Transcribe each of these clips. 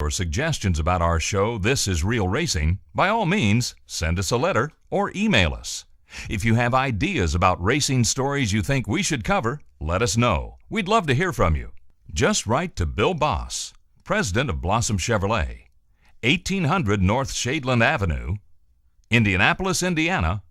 or suggestions about our show, This is Real Racing, by all means, send us a letter or email us. If you have ideas about racing stories you think we should cover, let us know. We'd love to hear from you. Just write to Bill Boss, President of Blossom Chevrolet, 1800 North Shadeland Avenue, Indianapolis, Indiana,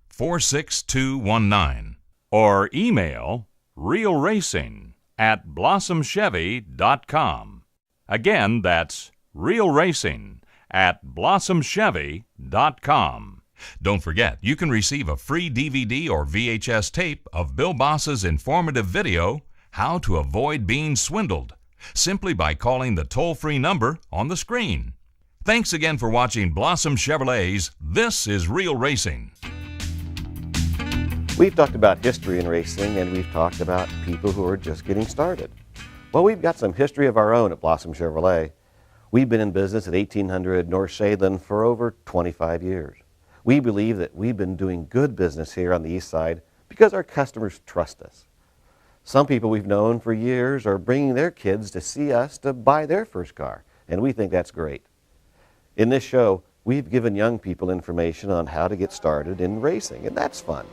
46219. Or email realracing@blossomchevy.com. Again, that's realracing@blossomchevy.com. Don't forget, you can receive a free DVD or VHS tape of Bill Boss's informative video, How to Avoid Being Swindled, simply by calling the toll-free number on the screen. Thanks again for watching Blossom Chevrolet's This is Real Racing. We've talked about history in racing, and we've talked about people who are just getting started. Well, we've got some history of our own at Blossom Chevrolet. We've been in business at 1800 North Shadeland for over 25 years. We believe that we've been doing good business here on the east side because our customers trust us. Some people we've known for years are bringing their kids to see us to buy their first car, and we think that's great. In this show, we've given young people information on how to get started in racing, and that's fun.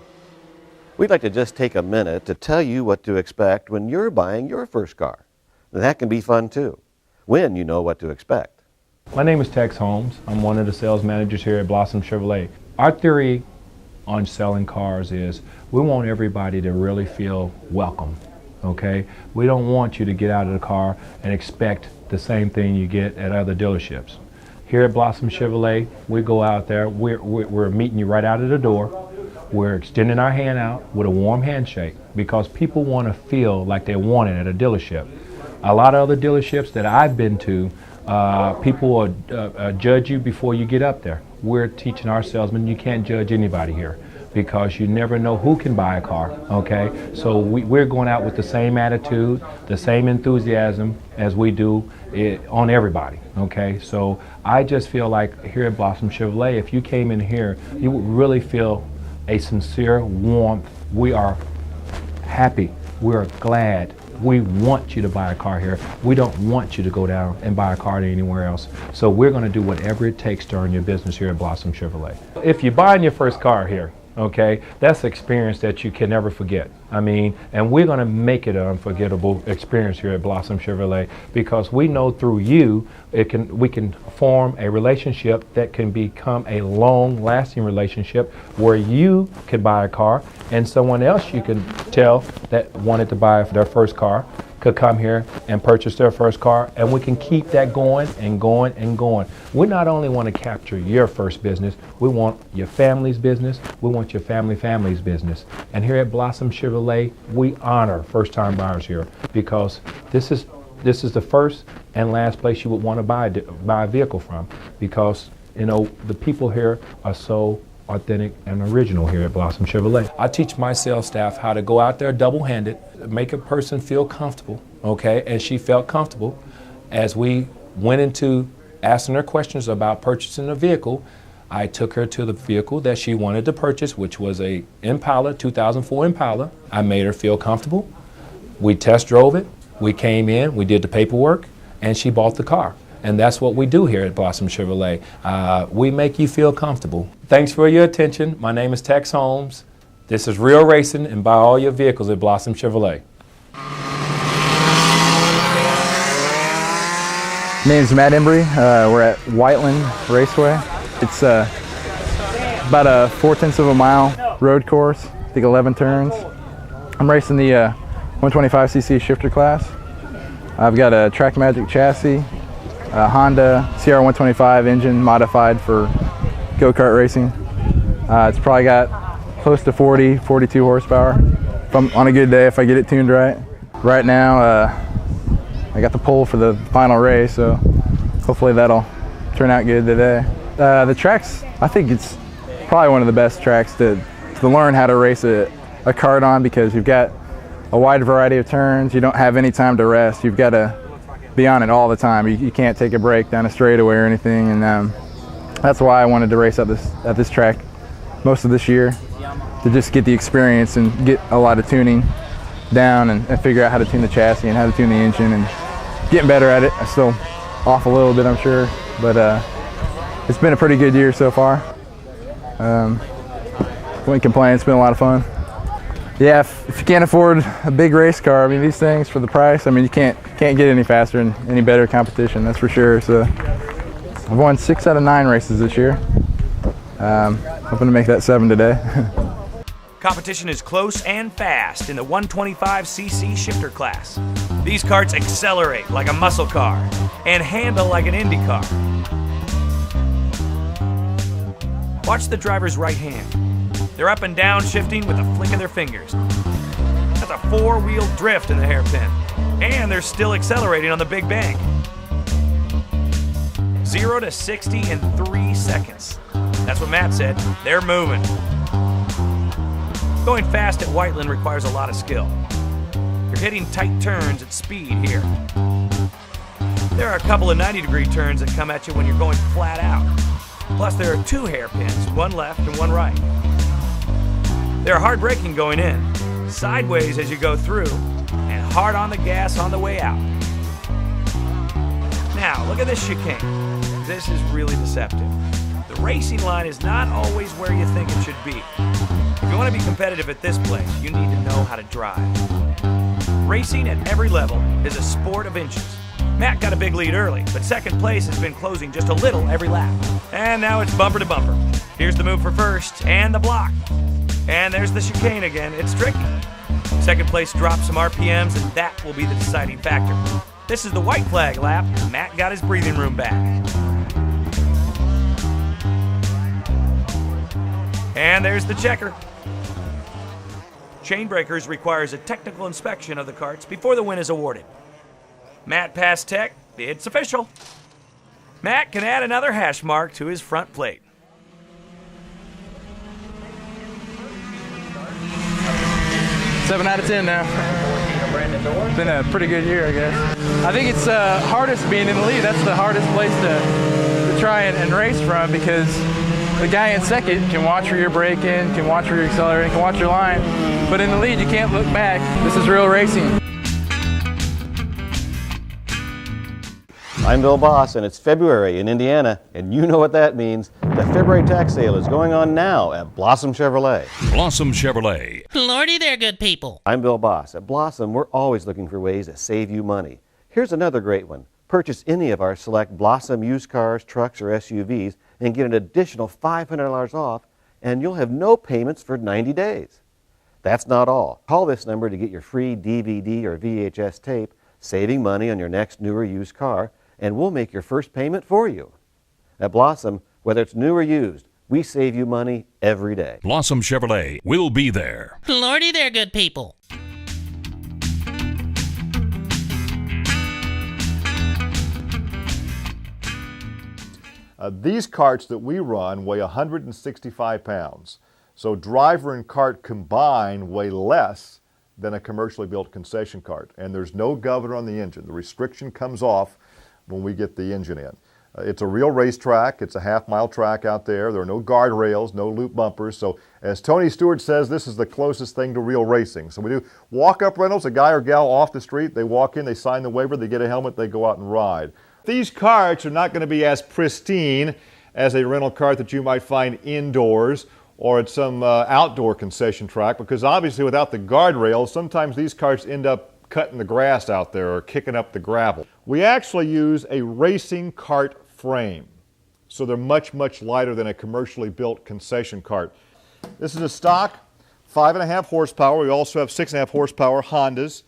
We'd like to just take a minute to tell you what to expect when you're buying your first car. And that can be fun too, when you know what to expect. My name is Tex Holmes. I'm one of the sales managers here at Blossom Chevrolet. Our theory on selling cars is we want everybody to really feel welcome, okay? We don't want you to get out of the car and expect the same thing you get at other dealerships. Here at Blossom Chevrolet, we go out there, we're meeting you right out of the door. We're extending our hand out with a warm handshake because people want to feel like they're wanted at a dealership. A lot of other dealerships that I've been to, people will judge you before you get up there. We're teaching our salesmen you can't judge anybody here because you never know who can buy a car, okay? So we're going out with the same attitude, the same enthusiasm as we do on everybody, okay? So I just feel like here at Blossom Chevrolet, if you came in here, you would really feel a sincere warmth. We are happy. We're glad. We want you to buy a car here. We don't want you to go down and buy a car anywhere else. So we're going to do whatever it takes to earn your business here at Blossom Chevrolet. If you're buying your first car here, okay, that's an experience that you can never forget. I mean, and we're going to make it an unforgettable experience here at Blossom Chevrolet because we know through you we can form a relationship that can become a long-lasting relationship where you can buy a car and someone else you can tell that wanted to buy their first car could come here and purchase their first car, and we can keep that going and going and going. We not only want to capture your first business, we want your family's business, we want your family's business. And here at Blossom Chevrolet, we honor first-time buyers here because this is the first and last place you would want to buy a vehicle from because, you know, the people here are so authentic and original here at Blossom Chevrolet. I teach my sales staff how to go out there double-handed, make a person feel comfortable, okay? And she felt comfortable as we went into asking her questions about purchasing a vehicle. I took her to the vehicle that she wanted to purchase, which was a Impala, 2004 Impala. I made her feel comfortable. We test drove it. We came in, we did the paperwork, and she bought the car. And that's what we do here at Blossom Chevrolet. We make you feel comfortable. Thanks for your attention. My name is Tex Holmes. This is Real Racing, and buy all your vehicles at Blossom Chevrolet. My name is Matt Embry. We're at Whiteland Raceway. It's about a 4/10 of a mile road course, I think 11 turns. I'm racing the 125cc shifter class. I've got a Track Magic chassis, a Honda CR125 engine modified for go-kart racing. It's probably got close to 42 horsepower on a good day if I get it tuned right. Right now, I got the pole for the final race, so hopefully that'll turn out good today. The tracks, I think it's probably one of the best tracks to learn how to race a kart on because you've got a wide variety of turns. You don't have any time to rest. You've got to be on it all the time. You can't take a break down a straightaway or anything, and that's why I wanted to race at this track most of this year, to just get the experience and get a lot of tuning down and figure out how to tune the chassis and how to tune the engine and getting better at it. I still off a little bit, I'm sure, but it's been a pretty good year so far. Wouldn't complain, it's been a lot of fun. Yeah, if you can't afford a big race car, I mean, these things for the price, I mean, you can't get any faster and any better competition, that's for sure. So I've won 6 out of 9 races this year. Hoping to make that 7 today. Competition is close and fast in the 125cc shifter class. These karts accelerate like a muscle car and handle like an Indy car. Watch the driver's right hand. They're up and down shifting with a flick of their fingers. That's a 4-wheel drift in the hairpin. And they're still accelerating on the big bank. 0 to 60 in 3 seconds. That's what Matt said. They're moving. Going fast at Whiteland requires a lot of skill. You're hitting tight turns at speed here. There are a couple of 90-degree turns that come at you when you're going flat out. Plus, there are 2 hairpins, one left and one right. They're hard braking going in, sideways as you go through, and hard on the gas on the way out. Now, look at this chicane. This is really deceptive. The racing line is not always where you think it should be. If you want to be competitive at this place, you need to know how to drive. Racing at every level is a sport of inches. Matt got a big lead early, but second place has been closing just a little every lap. And now it's bumper to bumper. Here's the move for first, and the block. And there's the chicane again. It's tricky. Second place drops some RPMs, and that will be the deciding factor. This is the white flag lap. Matt got his breathing room back. And there's the checker. Chain breakers requires a technical inspection of the karts before the win is awarded. Matt passed tech. It's official. Matt can add another hash mark to his front plate. Seven out of 10 now. It's been a pretty good year, I guess. I think it's hardest being in the lead. That's the hardest place to try and race from, because the guy in second can watch where you're braking, can watch where you're accelerating, can watch your line. But in the lead, you can't look back. This is real racing. I'm Bill Boss, and it's February in Indiana, and you know what that means. The February tax sale is going on now at Blossom Chevrolet. Blossom Chevrolet. Lordy, they're good people. I'm Bill Boss. At Blossom, we're always looking for ways to save you money. Here's another great one. Purchase any of our select Blossom used cars, trucks, or SUVs and get an additional $500 off, and you'll have no payments for 90 days. That's not all. Call this number to get your free DVD or VHS tape, saving money on your next new or used car, and we'll make your first payment for you. At Blossom, whether it's new or used, we save you money every day. Blossom Chevrolet will be there. Lordy, they're good people. These carts that we run weigh 165 pounds. So driver and cart combined weigh less than a commercially built concession cart. And there's no governor on the engine. The restriction comes off when we get the engine in. It's a real racetrack. It's a half-mile track out there. There are no guardrails, no loop bumpers. So as Tony Stewart says, this is the closest thing to real racing. So we do walk-up rentals, a guy or gal off the street, they walk in, they sign the waiver, they get a helmet, they go out and ride. These carts are not going to be as pristine as a rental cart that you might find indoors or at some outdoor concession track, because obviously without the guardrails, sometimes these carts end up cutting the grass out there or kicking up the gravel. We actually use a racing cart frame, so they're much, much lighter than a commercially built concession cart. This is a stock 5.5 horsepower. We also have 6.5 horsepower Hondas.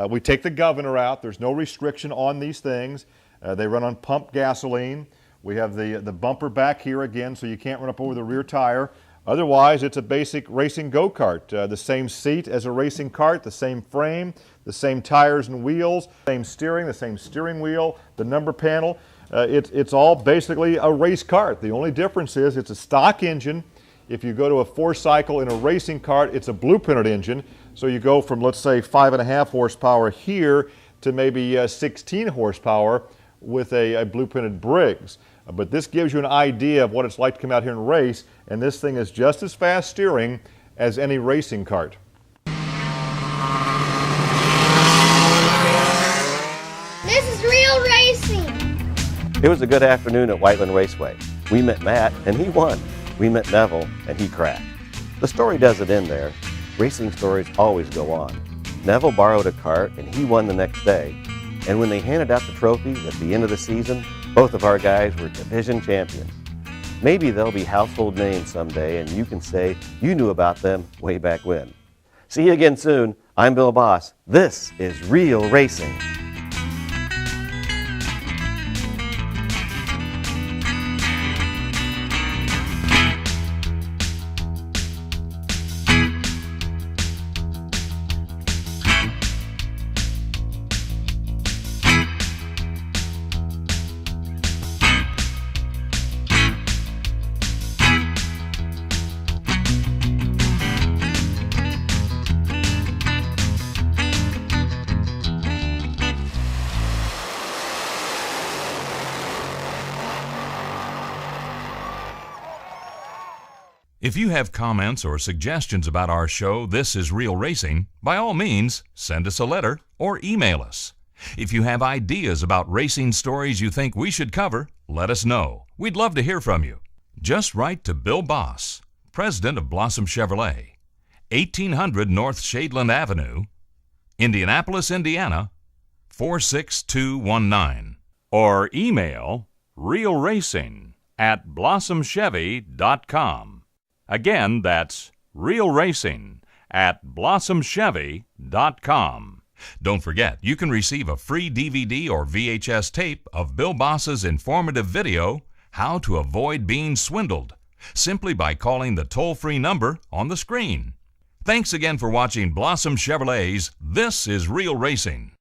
We take the governor out. There's no restriction on these things. They run on pumped gasoline. We have the bumper back here again, so you can't run up over the rear tire. Otherwise, it's a basic racing go-kart. The same seat as a racing cart, the same frame, the same tires and wheels, same steering, the same steering wheel, the number panel. It's all basically a race cart. The only difference is it's a stock engine. If you go to a 4-cycle in a racing cart, it's a blueprinted engine. So you go from, let's say, 5.5 horsepower here to maybe 16 horsepower with a blueprinted Briggs. But this gives you an idea of what it's like to come out here and race, and this thing is just as fast steering as any racing cart. This is real racing. It was a good afternoon at Whiteland Raceway. We met Matt, and he won. We met Neville, and he cracked. The story doesn't end there. Racing stories always go on. Neville borrowed a kart, and he won the next day. And when they handed out the trophies at the end of the season, both of our guys were division champions. Maybe they'll be household names someday, and you can say you knew about them way back when. See you again soon. I'm Bill Boss. This is Real Racing. If you have comments or suggestions about our show, This is Real Racing, by all means, send us a letter or email us. If you have ideas about racing stories you think we should cover, let us know. We'd love to hear from you. Just write to Bill Boss, President of Blossom Chevrolet, 1800 North Shadeland Avenue, Indianapolis, Indiana, 46219. Or email realracing@blossomchevy.com. Again, that's realracing@blossomchevy.com. Don't forget, you can receive a free DVD or VHS tape of Bill Boss's informative video, How to Avoid Being Swindled, simply by calling the toll-free number on the screen. Thanks again for watching Blossom Chevrolet's This is Real Racing.